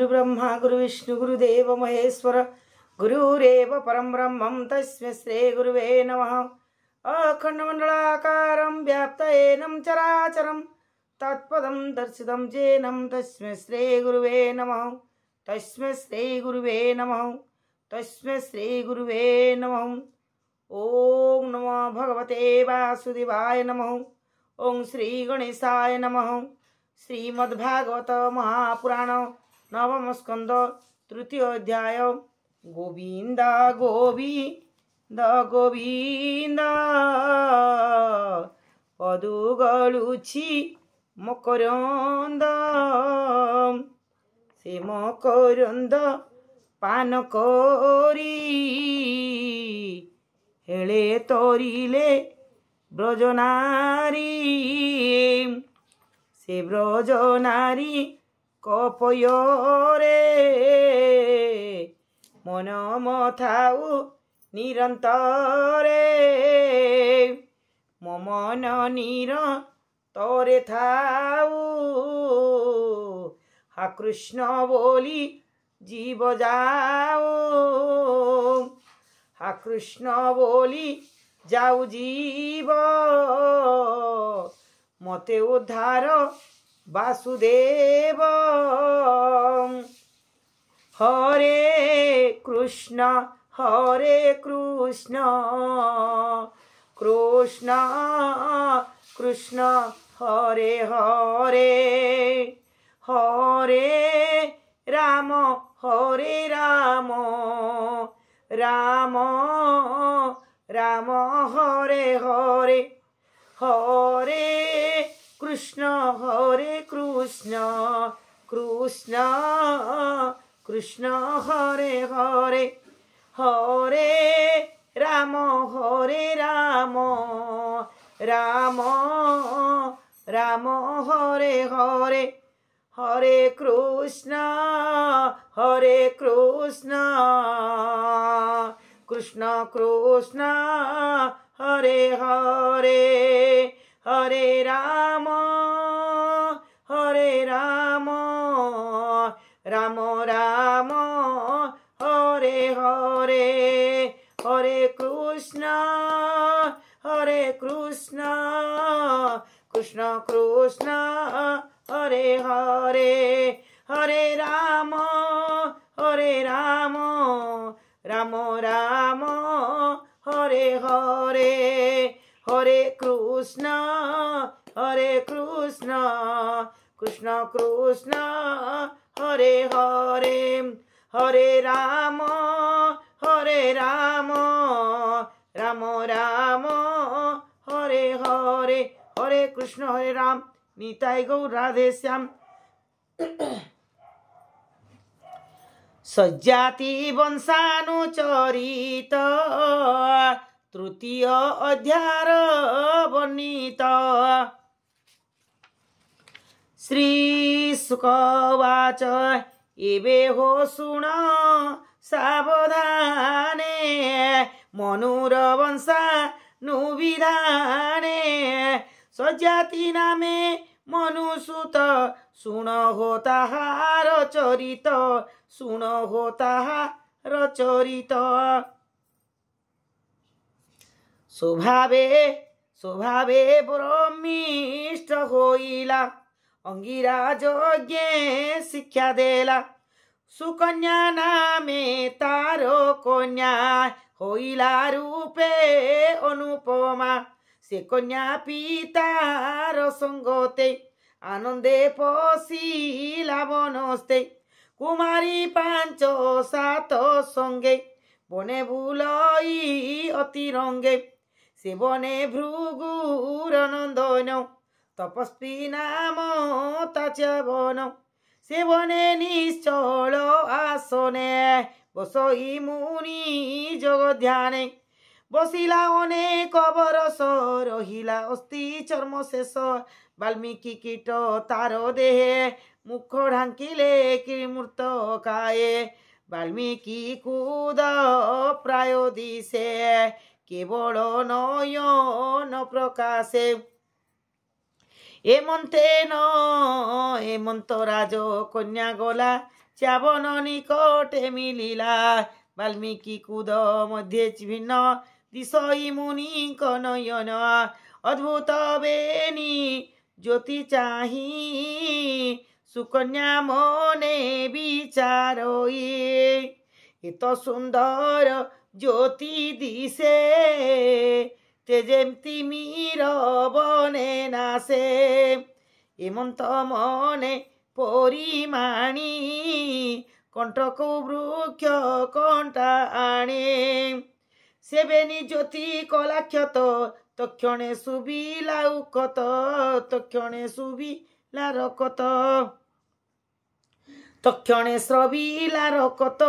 गुरु ब्रह्मा गुरु विष्णु गुरुदेव महेश्वर गुरुरेव परम ब्रह्मं तस्मै श्री गुरुवे नमः। अखंडमंडलाकारं व्याप्तयेनं चराचरं तत्पदं दर्शितं येनं तस्मै श्री गुरुवे नमः। तस्मै श्री गुरुवे नमः। तस्मै श्री गुरुवे नमः। ओम नमो भगवते वासुदेवाय नमः। ओम श्री गणेशाय नमः। श्रीमद्भागवत महापुराण नवम स्कंद तृतीय अध्याय। गोविंद गोविंद गोविंद पदुगलुछि मकरंद से मकरंद पान करी हेले तोरिले ब्रजनारी से ब्रजनारी कपयोरे मन मथाउ निरंतरे मन नीर तोरे थाऊ हा कृष्ण बोली जीव जाओ हा कृष्ण बोली जाऊ जीव मते उद्धार वासुदेव। हरे कृष्ण कृष्ण कृष्ण हरे हरे हरे राम राम राम हरे हरे हरे कृष्ण कृष्ण कृष्ण हरे हरे हरे राम राम राम हरे हरे हरे कृष्ण कृष्ण कृष्ण हरे हरे हरे राम राम राम हरे हरे हरे कृष्ण कृष्ण कृष्ण हरे हरे हरे राम राम राम हरे हरे हरे कृष्ण कृष्ण कृष्ण हरे हरे हरे राम राम राम हरे हरे हरे कृष्ण हरे राम। निताय गौर राधे श्याम। सज्जाति वंशानुचरित तृतीय अध्याय वर्णित। श्री शुकवाच एवे हो शुण सावधाने मनुर वंशानुविधाने सज्जाति नामे मनुसुत शुण हो ताहार चरित शुण हो ताहार चरित। स्वभावे ब्रह्मिष्ठ होइला अंगिरा यज्ञे शिक्षा देला सुकन्या नामे तारो कन्या होइला रूपे अनुपमा से कन्या पितार संगते आनंदे पशिला वनस्ते कुमारी 5-7 संगे बने बुलई अति रंगे से बने भृगुर नंदन तपस्वी नाम ताचवन से बने निश्चल आसने बसई मुनि जग ध्याने बसिला अनेक बरस रहिला अस्थि चर्म शेष वाल्मीकि कीट तार देहे मुख ढांकिले किमूर्त काये वाल्मीकि कूद प्राय दिशे केवल नयन प्रकाशे एमंते न एमंत राज कन्या गला চ্যাবন নিকটে মিলিলা বাল্মীকি কুদ মধ্যে ভিন্ন দিশই মুনিঙ্ক নয়ন অদ্ভুত বেনি জ্যোতি চাহি সুকন্যা মনে বিচার এত সুন্দর জ্যোতি দিশে তে যেমতি মীর বনে নাসে এমন্ত মনে পরিমাণী কণ্ঠক বৃক্ষ কণ্টা আণে সেবেনি জ্যোতি কলাক্ষত তক্ষণে শুভিলা উকত তক্ষণে শুভিলা রকত তক্ষণে শ্রবিলা রকত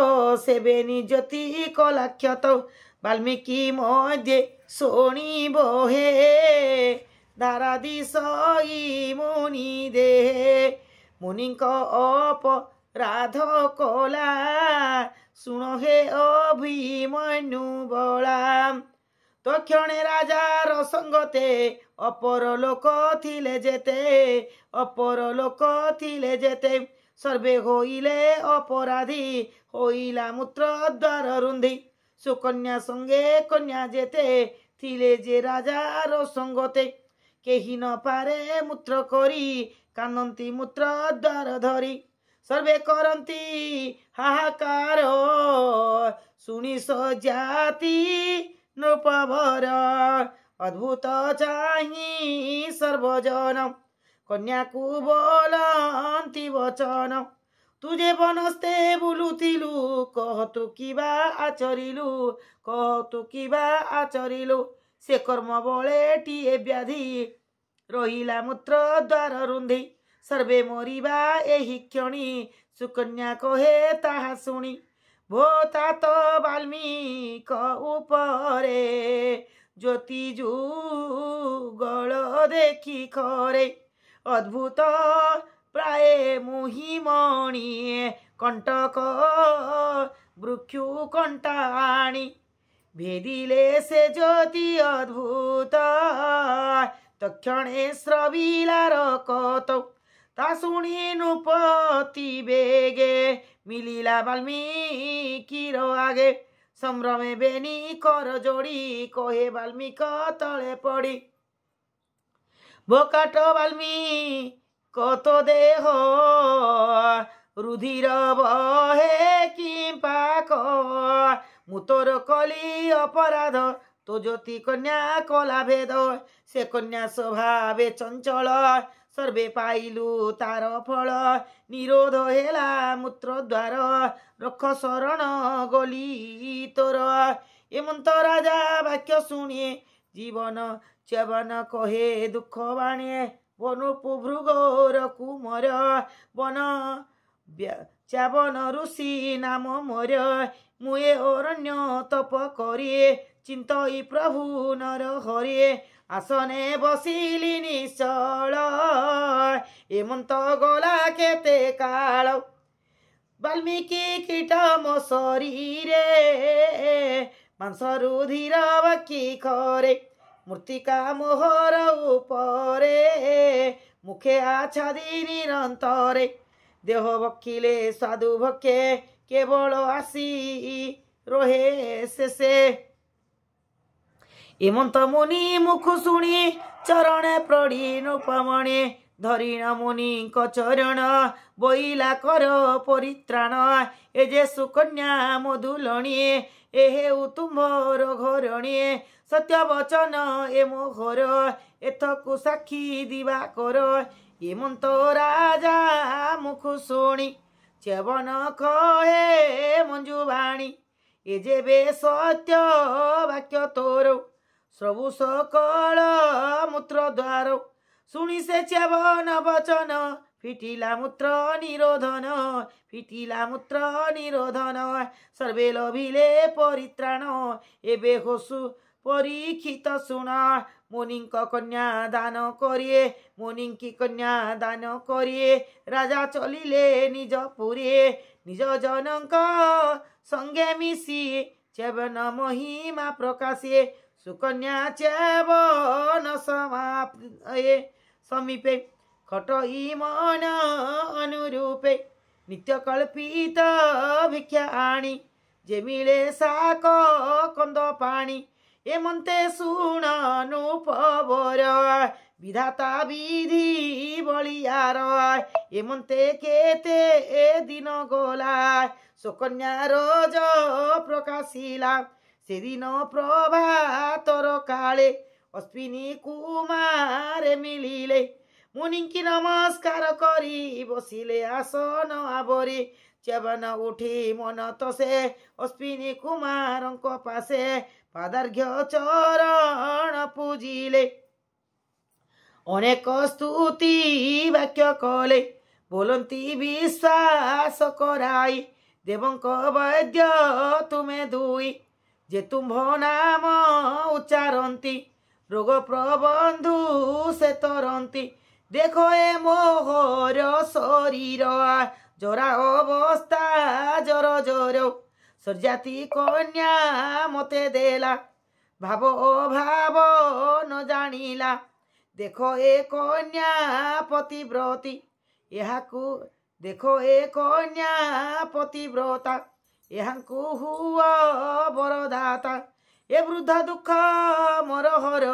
সেবেনি জ্যোতি কলাক্ষত বাল্মীকি মধ্যে শোণিব হে ধারাদিশই মুনি দেহে মুনিঙ্ক অপরাধ কলা শুণ হে অভিমন্যু বলা তক্ষণে রাজার সঙ্গতে অপর লোক থিলে যেতে অপর লোক থিলে যেতে সর্বে হইলে অপরাধী হইলা মূত্র দ্বার রুন্ধি সুকন্যা সঙ্গে কন্যা যেতে থিলে যে রাজার সঙ্গতে কেহি ন পারে মূত্র করি কান্দন্তি মূত্র দ্বার ধরি সর্বে করন্তি হাহাকার শুনি সজাতি নৃপবর অদ্ভুত চাহি সর্বজন কন্যাকু বলন্তি বচন তুজে বনস্তে বুলুতিলু কহতু কিবা আচরিলু কহতু কিবা আচরিলু সে কর্ম বলেটিଏ ব্যাধি রহিলা মূত্র দ্বার রুন্ধি সর্বে মরিবা ଏହି ক্ষণি সুকন্যা কহে তাহা শুনি ভোতাত বাল্মীক উপরে জ্যোতি যুগল দেখি খরে অদ্ভুত প্রায় মুহিমণি কণ্টক বৃক্ষু কণ্টাণি ভেদিলে সে জ্যোতি অদ্ভুত তক্ষণে শ্রবিলার কত তা শুনি নৃপতি বেগে মিলিলা বাল্মীকির আগে সম্ভ্রমে বেনি কর যোড়ি কহে বাল্মীক তলে পড়ি বোকাট বাল্মীকি কত দেহ রুধির বহে কি পাক মুতর কলি অপরাধ তো জ্যোতি কন্যা কলা ভেদ সে কন্যা স্বভাবে চঞ্চল সর্বে পাইলু তার ফল নিরোধ হেলা মূত্র দ্বার রক্ষ শরণ গলি তোর এমন্ত রাজা বাক্য শুনিয়ে জীবন চ্যবন কহে দুঃখ বাণে বনু ভৃগর কুমর বন চ্যবন ঋষি নাম মোর মুয়ে অরণ্য তপ করিয়ে চিন্তই প্রভু নর হরিয়ে আসনে বসিলি নিশ্চল এমন্ত গলা কেতে কাল বাল্মীকি কীট মো শরীরে মাংস রুধির বাকি খরে মূর্তিকা মোহর উপরে মুখে আচ্ছাদি নিরন্তরে দেহ বক্ষিলে সাধু ভক্ষে কেবল আসি রহে শেষে এমন্ত মুনি মুখ শুনি চরণে পড়ি নৃপমণি ধরিণ মুনিଙ୍କ চরণ বইলা কর পরিত্রাণ এ যে সুকন্যা মধুলণী এ হেউ ତୁମ୍ଭର ଘରଣୀ ସତ୍ୟ ବଚନ ଏ ମୋ ଘର ଏଥକୁ ସାକ୍ଷୀ ଦିବା କର ଏମନ୍ତ ରାଜା ମୁଖ ଶୁଣି ଚ୍ୟବନ କହେ ମଞ୍ଜୁ ବାଣୀ ଏ ଯେବେ ସତ୍ୟ ବାକ୍ୟ ତୋର ସବୁ ସକଳ ମୂତ୍ର ଦ୍ୱାର শুনি সে চ্যবন বচন ফিটিলা মূত্র নিরোধন ফিটিলা মূত্র নিরোধন সর্বে লভিলে পরিত্রাণ এবে হসু পরীক্ষিত শুণ মুনিঙ্ক কন্যা দান করিয়ে মুনিঙ্কি কন্যা দান করিয়ে রাজা চলিলে নিজ পুরে নিজ জনঙ্ক সঙ্গে মিশি চ্যবন মহিমা প্রকাশে সুকন্যা চ্যবন সমাপ্য়ে সমীপে খটই মন অনুরূপে नित्य कल्पित भिक्षा आणी जे मिले साक कंद पाणी एमंते शुण नूपवर विधाता विधि बलियार एमंते केते दिन गला सुकन्या रोज प्रकाशिला से दिन प्रभातर काले अश्विनी कुमार मिलिले मुनिकी नमस्कार करी बसिले आसन आवरी चेबन उठी मन तसे अश्विनी कुमार पासे पादार्घ्य चरण पूजिले अनेक स्तुति वाक्य कले बोलती विश्वास कराई देवंक वैद्य तुम्हें दुई जे तुम्भ नाम उच्चारती रोग प्रबंधु से तरंती देखो ए मोहर शरीर जरा अवस्था जर जर सरजाति कन्या मते देला भाव अभाव न जानिला देखो ए कन्या पतिव्रती यहाकू देखो ए कन्या पतिव्रता यहाकू हुआ बरदाता ए वृद्ध दुख मोर हर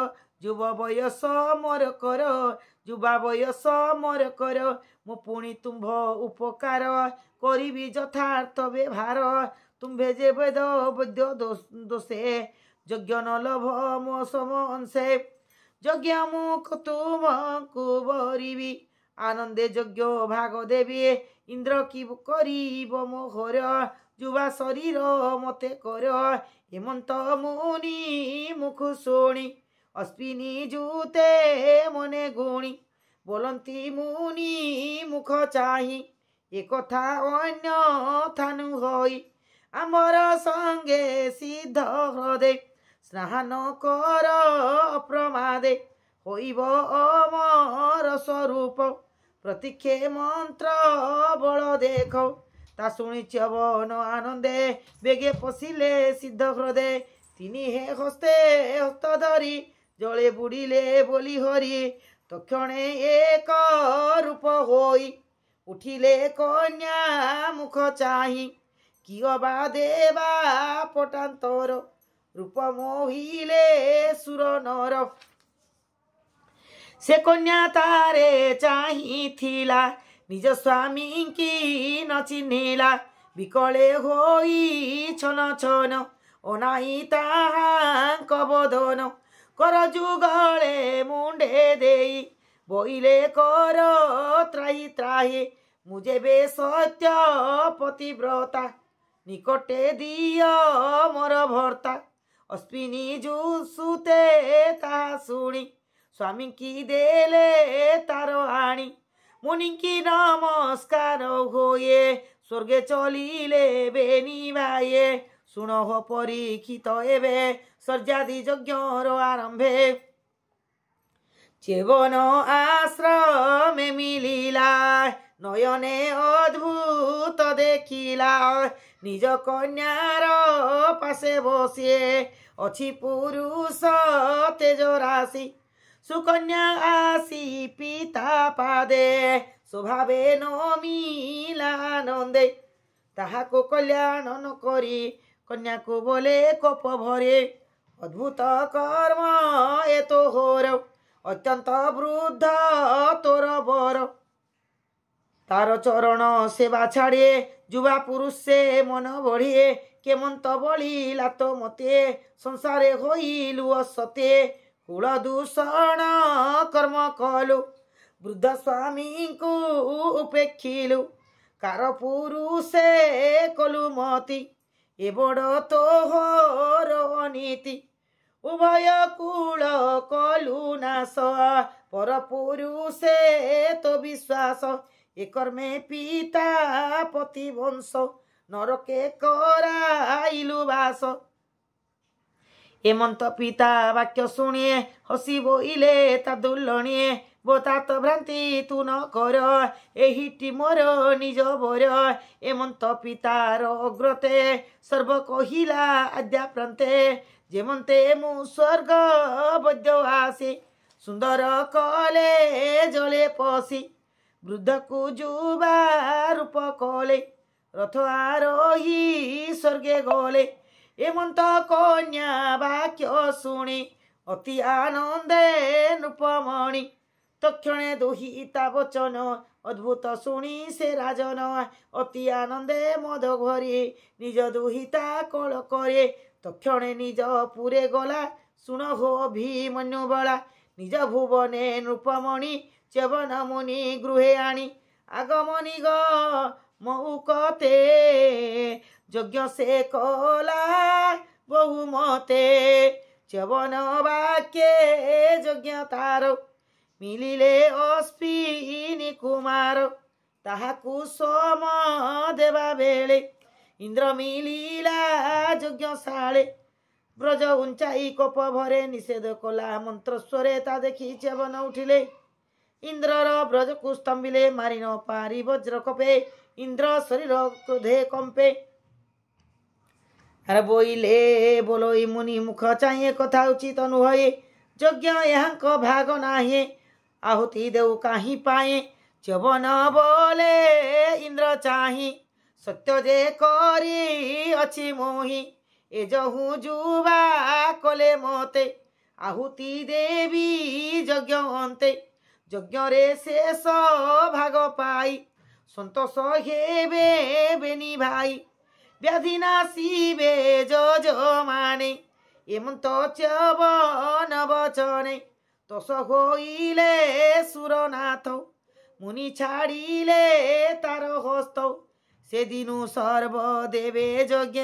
युव बयस मोर कर युवा बयस मोर कर मु पुणी तुम्भ उपकार करी यथार्थ व्यवहार तुम्भे जे वेद वैद्य दोषे यज्ञ न लभ मो सम अंशे यज्ञ मुख तुमको बरिबी आनंदे यज्ञ भाग देवी इंद्र की करीब मोहर युवा शरीर मते कर हेमंत मुनि मुख शुणी अश्विनी जूते मने गुणी बोलती मुनि मुख चाही एक कथा अन्य थानु होई आमर संगे सिद्ध हृदय स्नान कर अप्रमादे होइब अमर स्वरूप प्रतीक्षे मंत्र बल देख ता शुणी च्यवन आनंदे बेगे पशिले सिद्ध हृदय तिनी हे हस्ते हस्त धरी जले बुड़िले बोली हरि तक्षणे एक रूप होई उठिले कन्या मुख चाही किय बा देवा पटांतर रूप मोहिले सुर नर से कन्या तारे चाही थिला निज स्वामी की न चिन्हिला विकले होई छन छन अनाई ताहांक बदन कर जुगले मुंडे देई बोइले कर त्राही त्राही मुझे बे सत्य पतिव्रता निकटे दिय मोर भर्ता अश्विनी जुसुते ताहा शुणी स्वामी की देले तार आणी मुनि की नमस्कार होए स्वर्गे चलिले बेनी भाइये शुण हो परीक्षित एबे सर्जादि यज्ञर आरंभे चेवन आश्रमे मिलिला नयने अद्भुत देखिला निज कन्यार पासे बसिए अछि पुरुष तेज राशि सुकन्या आसी पिता पादे स्वभावे नमिलानंदे ताहाको कल्याण न करी कन्या को बोले कोप भरे अद्भुत कर्म ए तो होर अत्यंत वृद्ध तोर बर तार चरण सेवा छाड़े युवा पुरुष से मन बढ़िए केमंत बली लातो मते संसारे होइलु असते कुल दूषण कर्म कलु वृद्ध स्वामी को उपेक्षिलु कार पुरुषे कलु मति ए बड़ तोहर अनीति उभय कुल कलु नाश पर पुरुषे तो विश्वास ए कर्मे पिता पति वंश नरके कराइलु वास हेमंत पिता वाक्य शुणिए हसी बोइले ता दुल्लणिए बोतात भ्रांति तू न कर एहिटी मोर निज बर हेमंत पितार अग्रते सर्व कहिला आद्या प्रांते जेमंते मु स्वर्ग वैद्य आसी सुंदर कले जले पसी वृद्ध को जुबा रूप कले रथ आरोही स्वर्गे गले एमंत कन्या वाक्य शुणी अति आनंदे नृपमणि तक्षणे दुहिता वचन अद्भुत शुणी से राजन अति आनंदे मद घरे निज दुहिता कल करे तक्षणे निज पुरे गला शुण हो भीमन्यु बला निज भुवने नृपमणि च्यवन मुनि गृहे आनी आगमनि ग मऊकते यज्ञ से कला बहुमते च्यवन वाक्ये यज्ञ तार मिलिले अश्विनी कुमार ताहाकु सोम देवा बेले इंद्र मिलिला यज्ञशाले ब्रज उंचाई कोप भरे निषेध कला मंत्र स्वरे ता देखी च्यवन उठिले इंद्रर ब्रज को स्तंभिले मारि न पारि वज्र कपे इंद्र शरीर क्रोधे कंपे अरे बोइले बोलोई मुनि मुख चाहिए कथा उचित नुहे यज्ञ यहाँ भाग नाही आहुति देउ काही पाए च्यवन बोले इंद्र चाही सत्य जे करी अछि मोहि ए जहु जुबा कले मते आहुति देवी यज्ञ अन्ते यज्ञ रे शेष भाग पाई संतोष हेबे बेनी भाई व्याधि नाशिबे जज माने एमंत च्यवन वचने तोष होइले सुरनाथ मुनि छाड़िले तार हस्त से दिनु सर्व देवे यज्ञ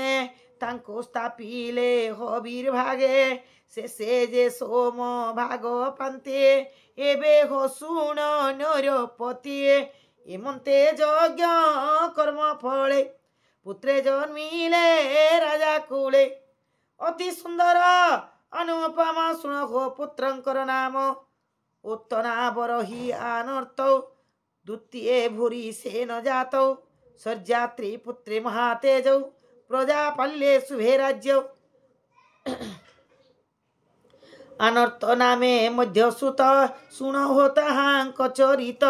तांको स्थापिले हबीर भागे से जे सोम भाग पांते एबे हो शुण नरपति एमंते यज्ञ कर्म फले पुत्रे जन्मिले राजा कूले अति सुंदर अनुपम शुण हो पुत्रंकर नाम उत्तना बरही आनर्त द्वितीय भूरी सेन जात सर्जात्री पुत्री महातेज प्रजापाल्ये शुभे राज्य अनर्थ नामे मध्य सुत शुण होता हांक चरित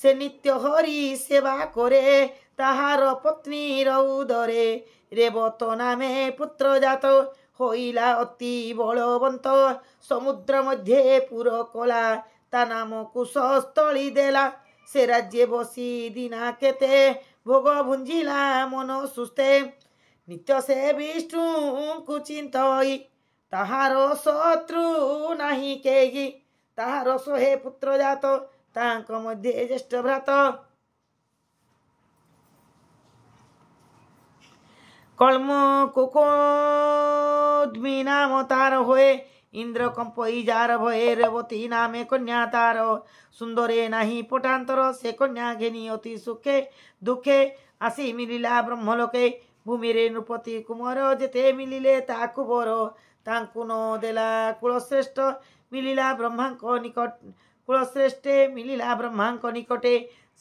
से नित्य हरि सेवा करे ताहार पत्नी रौदरे रेवत नामे पुत्र जात होइला अति बलवंत समुद्र मध्य पुर कला ता नाम कुशस्थली देला से राज्य बसी दिना केते भोग भुंजिला मन सुस्ते नित्य से विष्णु को चिंतई ताहार शत्रु नाही केही ताहार सोहे पुत्र जात तांक मध्य ज्येष्ठ भ्रात कलम कुकोद्मी नाम तार होए इंद्र कंपई जार भये रेवती नामे कन्या तार सुंदरे नाही पटांतर से कन्या घेनी अति सुखे दुखे आसी मिलिला ब्रह्मलोके भूमि रे नृपति कुमार जेते मिलिले ताकु बर तांकु न देला कुलश्रेष्ठ मिलिला ब्रह्मांक निकट कुलश्रेष्ठे मिलिला ब्रह्मांक निकटे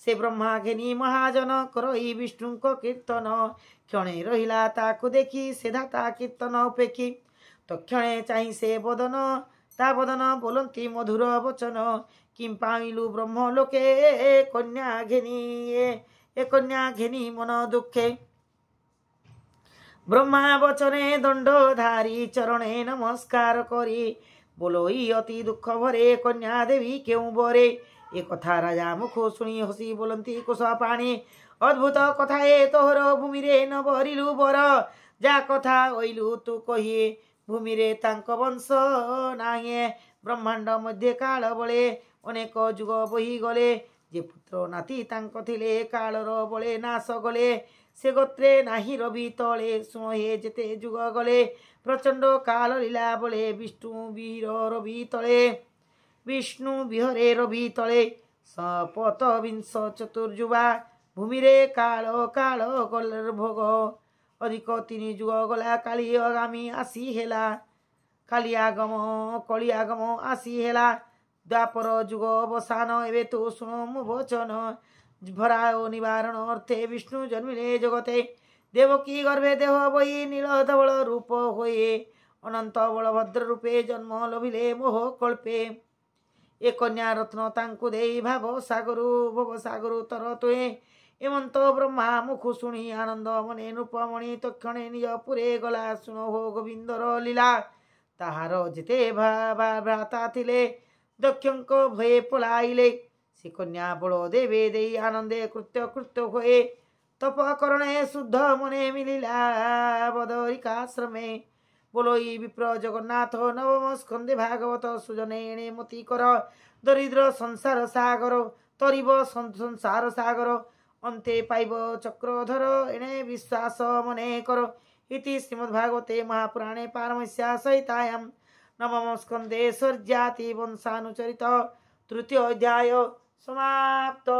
से ब्रह्मा घेनी महाजन करई विष्णुक कीर्तन क्षणे रहिला ताकु देखी से धाता कीर्तन उपेक्षी तक्षणे चाहि से बदन ता बदन बोलंती मधुर वचन किं पाइलु ब्रह्म लोके कन्या घेनी ए कन्या घेनी मन दुखे ब्रह्मा वचने दंडधारी चरणे नमस्कार करी बोलोई अति दुख भरे कन्या देवी क्यों बरे ए कथा राजा मुख शुणी हसी बोलंती कुश पाणी अद्भुत कथा ए तोहर भूमि रे न भरिलु बर जा कथा ओइलु तू कही भूमि रे तांक वंश नाही ब्रह्मांड मध्य काल बळे अनेक जुग बही गले जे पुत्र नाती तांक थिले कालर बळे नाश गले से गोत्रे नाही रवि तले शुण हे जेते जुग गले प्रचंड काल लीला बळे विष्णु वीर रवि तले विष्णु विहरे रवि तले सपत विंश चतुर्जुवा भूमि रे काल काल गलर भोग अधिक तीन जुग गला काली आगामी आसी हेला काली आगम कली आगम आसी हेला द्वापर जुग अवसान एवं तो शुण मो वचन भराओ निवारण अर्थे विष्णु जन्मिले जगते देवकी गर्भे देह बही नील धवल रूप होए अनंत बलभद्र रूपे जन्म लभिले मोह कल्पे ए कन्या रत्न तांकु देई भाव सागरु तर तुए एमंत ब्रह्मा मुखु शुणी आनंद मने नृपमणि तक्षणे निज पुरे गला शुण हो गोविंदर लीला ताहार जेते भ्राता थिले दक्षंक भये पलाइले से कन्या बल देवे दे आनंदे कृत्य कृत्य हुए तप करणे शुद्ध मने मिलिला बदरिकाश्रमे बोलोई विप्र जगन्नाथ नवम स्कंदे भागवत सुजने एणे मति कर दरिद्र संसार सागर तरिब संसार सागर अंते पाइब चक्रधर एणे विश्वास मने कर इति श्रीमद्भागवते महापुराणे पारमस्या सहितायां नवम स्कंदे स्वर्जाति वंशानुचरित तृतीय अध्याय समाप्त।